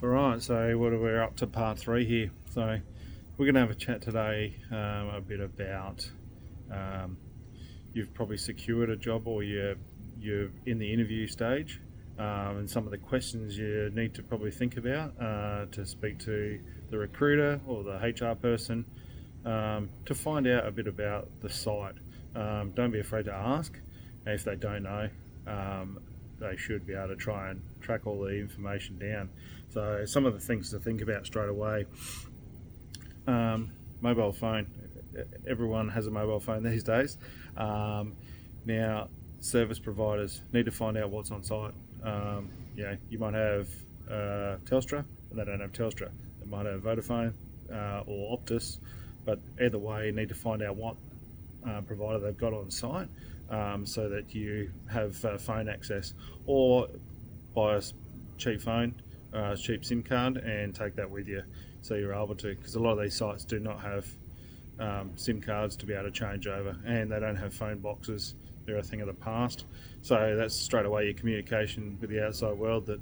Alright, so we're up to part 3 here. So we're going to have a chat today a bit about you've probably secured a job or you're in the interview stage, and some of the questions you need to probably think about to speak to the recruiter or the HR person to find out a bit about the site. Don't be afraid to ask. If they don't know, they should be able to try and track all the information down. So some of the things to think about straight away: mobile phone. Everyone has a mobile phone these days. Now, service providers need to find out what's on site. You might have Telstra, and they don't have Telstra. They might have Vodafone or Optus, but either way, you need to find out what provider they've got on site, so that you have phone access, or buy a cheap phone, cheap SIM card, and take that with you so you're able to, because a lot of these sites do not have SIM cards to be able to change over, and they don't have phone boxes. They're a thing of the past. So that's straight away your communication with the outside world, that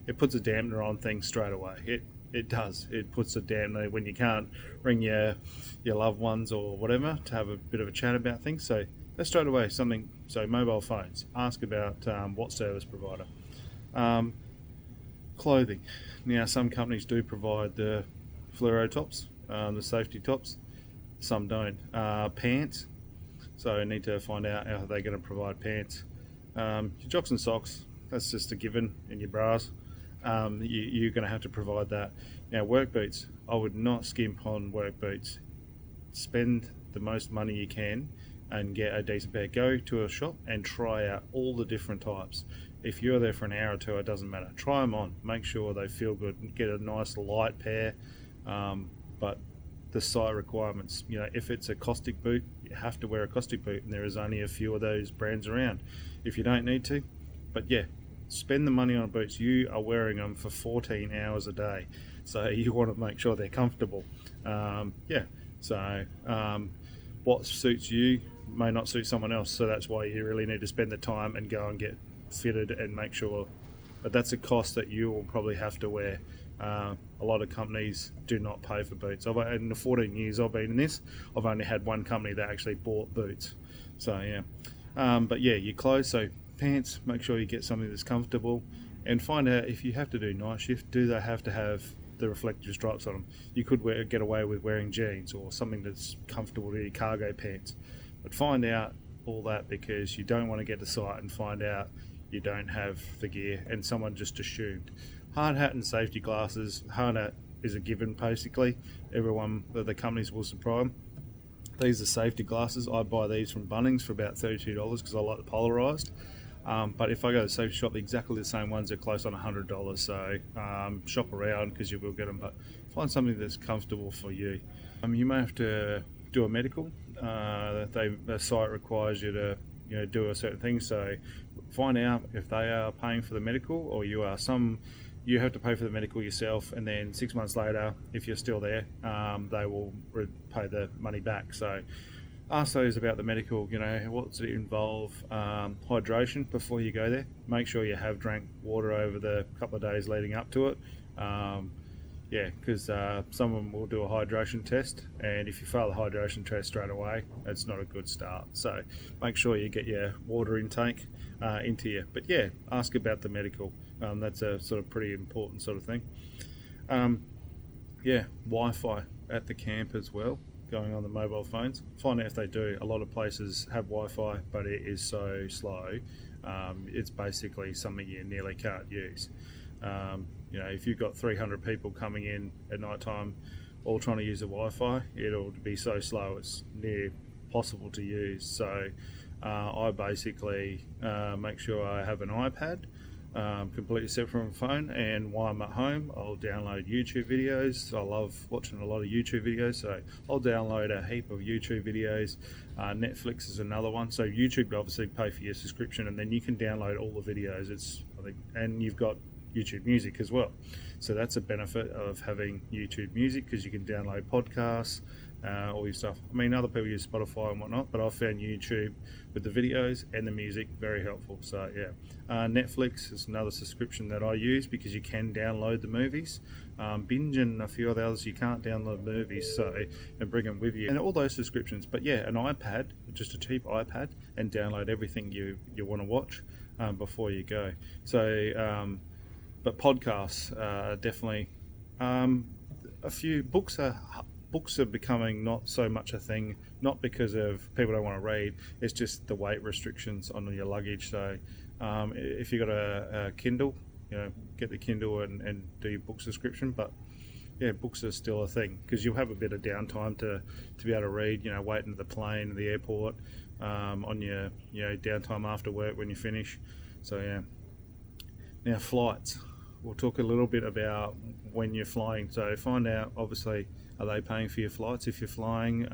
it puts a dampener on things straight away. It does. It puts a dampener when you can't ring your loved ones or whatever to have a bit of a chat about things. So that's straight away something. So mobile phones, ask about what service provider. Clothing. Now, some companies do provide the fluoro tops, the safety tops. Some don't. Pants. So you need to find out how they're going to provide pants. Your jocks and socks, that's just a given, in your bras. You're going to have to provide that. Now, work boots, I would not skimp on work boots. Spend the most money you can and get a decent pair. Go to a shop and try out all the different types. If you're there for an hour or two, it doesn't matter. Try them on. Make sure they feel good. Get a nice light pair. But the site requirements, if it's a Caustic boot, you have to wear a Caustic boot, and there is only a few of those brands around. If you don't need to, but yeah, spend the money on boots. You are wearing them for 14 hours a day, so you want to make sure they're comfortable. What suits you may not suit someone else, so that's why you really need to spend the time and go and get fitted and make sure. But that's a cost that you will probably have to wear. A lot of companies do not pay for boots. In the 14 years I've been in this, I've only had one company that actually bought boots. So yeah, your clothes. So pants, make sure you get something that's comfortable, and find out if you have to do night shift, do they have to have the reflective stripes on them. You could get away with wearing jeans or something that's comfortable to your cargo pants, but find out all that, because you don't want to get to site and find out you don't have the gear and someone just assumed. Hard hat and safety glasses. Hard hat is a given, basically. Everyone, the companies will supply them. These are safety glasses. I buy these from Bunnings for about $32 because I like the polarised. But if I go to the safety shop, exactly the same ones are close on $100. So shop around, because you will get them, but find something that's comfortable for you. You may have to do a medical. The site requires you to do a certain thing. So find out if they are paying for the medical, or you are. You have to pay for the medical yourself, and then 6 months later, if you're still there, they will pay the money back. So ask those about the medical. What's it involve? Hydration before you go there. Make sure you have drank water over the couple of days leading up to it. Because some of them will do a hydration test, and if you fail the hydration test straight away, it's not a good start. So make sure you get your water intake into you. But yeah, ask about the medical. That's a sort of pretty important sort of thing. Wi-Fi at the camp as well, going on the mobile phones. Find out if they do. A lot of places have Wi-Fi, but it is so slow. It's basically something you nearly can't use. If you've got 300 people coming in at night time all trying to use the Wi-Fi, it'll be so slow it's near possible to use. So I basically make sure I have an iPad completely separate from a phone, and while I'm at home, I'll download YouTube videos. I love watching a lot of YouTube videos, so I'll download a heap of YouTube videos. Netflix is another one. So YouTube, obviously, pay for your subscription, and then you can download all the videos. And you've got YouTube Music as well. So that's a benefit of having YouTube Music, because you can download podcasts, all your stuff. I mean, other people use Spotify and whatnot, but I've found YouTube with the videos and the music very helpful. So yeah, Netflix is another subscription that I use, because you can download the movies. Binge and a few other others, you can't download movies, so, and bring them with you, and all those subscriptions. But yeah, an iPad, just a cheap iPad, and download everything you want to watch before you go. So but podcasts definitely. A few books are becoming not so much a thing, not because of people don't want to read, it's just the weight restrictions on your luggage. So if you've got a Kindle, get the Kindle and do your book subscription. But yeah, books are still a thing, because you'll have a bit of downtime to be able to read, waiting at the plane, the airport, on your downtime after work when you finish. So yeah. Now, flights. We'll talk a little bit about when you're flying. So find out, obviously, are they paying for your flights if you're flying?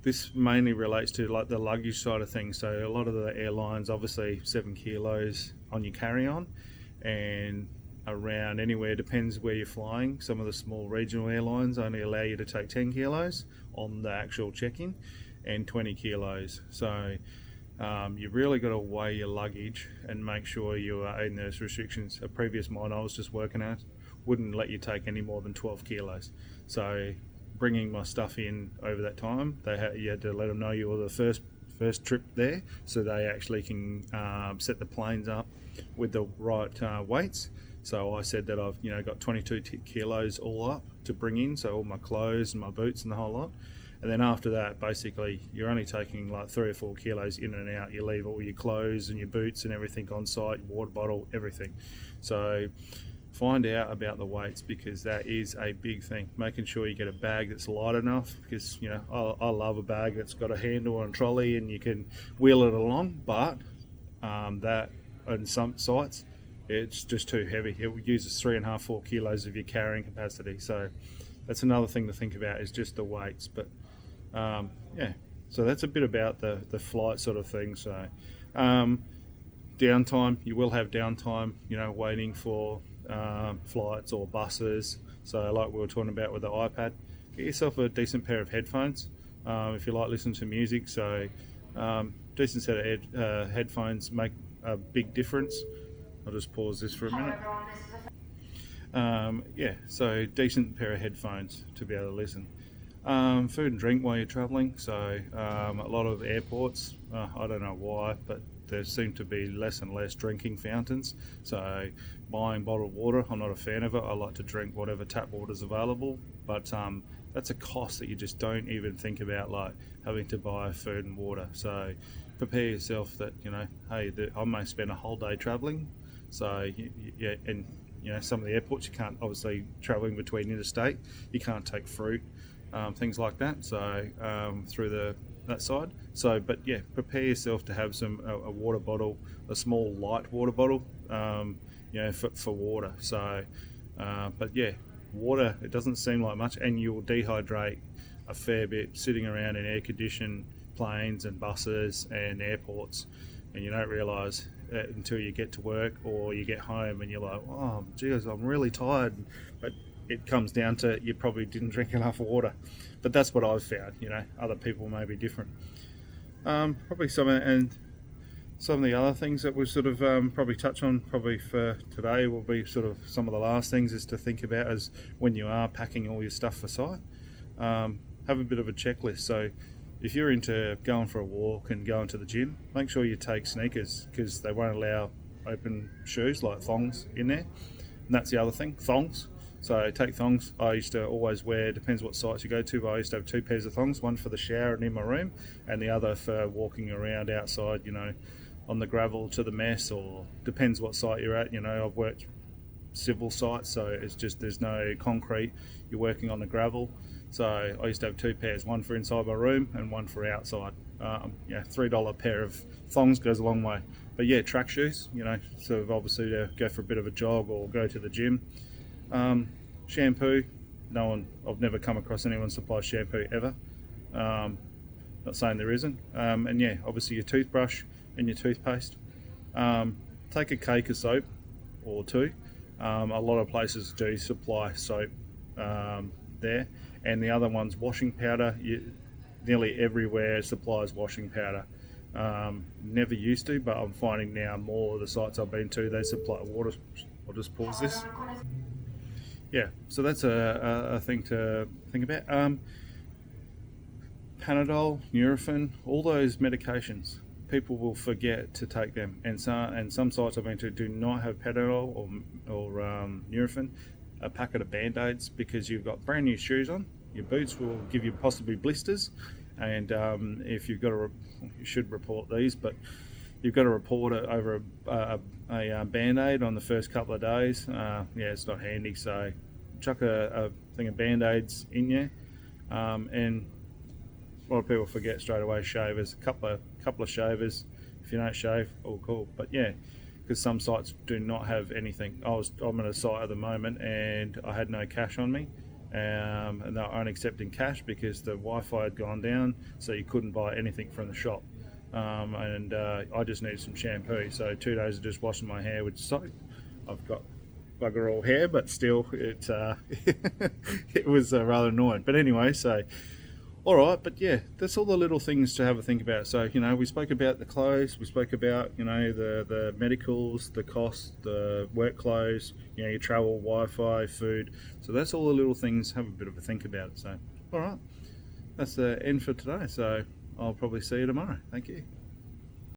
This mainly relates to like the luggage side of things. So a lot of the airlines, obviously 7 kilos on your carry-on, and around anywhere, depends where you're flying. Some of the small regional airlines only allow you to take 10 kilos on the actual check-in, and 20 kilos. So you've really got to weigh your luggage and make sure you are in those restrictions. A previous mine I was just working at wouldn't let you take any more than 12 kilos. So bringing my stuff in over that time, you had to let them know you were the first trip there, so they actually can set the planes up with the right weights. So I said that I've got 22 kilos all up to bring in, so all my clothes and my boots and the whole lot. And then after that, basically, you're only taking like 3 or 4 kilos in and out. You leave all your clothes and your boots and everything on site, your water bottle, everything. So find out about the weights, because that is a big thing. Making sure you get a bag that's light enough, because I love a bag that's got a handle and trolley and you can wheel it along. But that on some sites, it's just too heavy. It uses 3.5, 4 kilos of your carrying capacity. So that's another thing to think about, is just the weights. But yeah, so that's a bit about the flight sort of thing. So downtime, you will have downtime, waiting for flights or buses. So like we were talking about with the iPad, get yourself a decent pair of headphones if you like listening to music. So decent set of headphones make a big difference. I'll just pause this for a minute. Yeah, so decent pair of headphones to be able to listen. Food and drink while you're traveling. So a lot of airports, I don't know why, but there seem to be less and less drinking fountains. So buying bottled water, I'm not a fan of it. I like to drink whatever tap water is available, but that's a cost that you just don't even think about, like having to buy food and water. So prepare yourself that, hey, I may spend a whole day traveling. So yeah, and some of the airports, you can't, obviously traveling between interstate, you can't take fruit, things like that. So through that side. So, but yeah, prepare yourself to have a water bottle, a small light water bottle, for water. So, but yeah, water, it doesn't seem like much, and you'll dehydrate a fair bit sitting around in air-conditioned planes and buses and airports, and you don't realise until you get to work or you get home and you're like, oh geez, I'm really tired. But it comes down to you probably didn't drink enough water. But that's what I've found. Other people may be different. Probably some of the other things that we sort of probably touch on probably for today will be sort of some of the last things is to think about as when you are packing all your stuff for site. Have a bit of a checklist. So if you're into going for a walk and going to the gym, make sure you take sneakers, because they won't allow open shoes like thongs in there. And that's the other thing, thongs. So take thongs. I used to always wear, depends what sites you go to, but I used to have 2 pairs of thongs, one for the shower and in my room, and the other for walking around outside, on the gravel to the mess, or depends what site you're at. I've worked civil sites, so it's just there's no concrete, you're working on the gravel. So I used to have 2 pairs, one for inside my room and one for outside. $3 pair of thongs goes a long way. But yeah, track shoes, sort of obviously to go for a bit of a jog or go to the gym. Shampoo, I've never come across anyone supply shampoo ever. Not saying there isn't. And yeah, obviously your toothbrush and your toothpaste. Take a cake of soap or two. A lot of places do supply soap there, and the other one's washing powder. Nearly everywhere supplies washing powder. Never used to, but I'm finding now more of the sites I've been to, they supply water. I'll just pause this. Yeah, so that's a thing to think about. Panadol, Nurofen, all those medications, people will forget to take them, and some sites I've been to do not have Panadol or Nurofen. A packet of Band-Aids, because you've got brand new shoes on. Your boots will give you possibly blisters, and if you've got you should report these, but you've got to report it over a Band-Aid on the first couple of days. Yeah, it's not handy, so chuck a thing of Band-Aids in you, and a lot of people forget straight away shavers. A couple of shavers. If you don't shave, all cool. But yeah, because some sites do not have anything. I'm at a site at the moment, and I had no cash on me, and they're only accepting cash because the Wi-Fi had gone down, so you couldn't buy anything from the shop. And I just needed some shampoo, so 2 days of just washing my hair with soap. I've got bugger all hair, but still, it it was rather annoying. But anyway, so. All right, but yeah, that's all the little things to have a think about. So, we spoke about the clothes, we spoke about, the medicals, the cost, the work clothes, your travel, Wi-Fi, food. So that's all the little things, have a bit of a think about it. So, all right, that's the end for today. So I'll probably see you tomorrow. Thank you.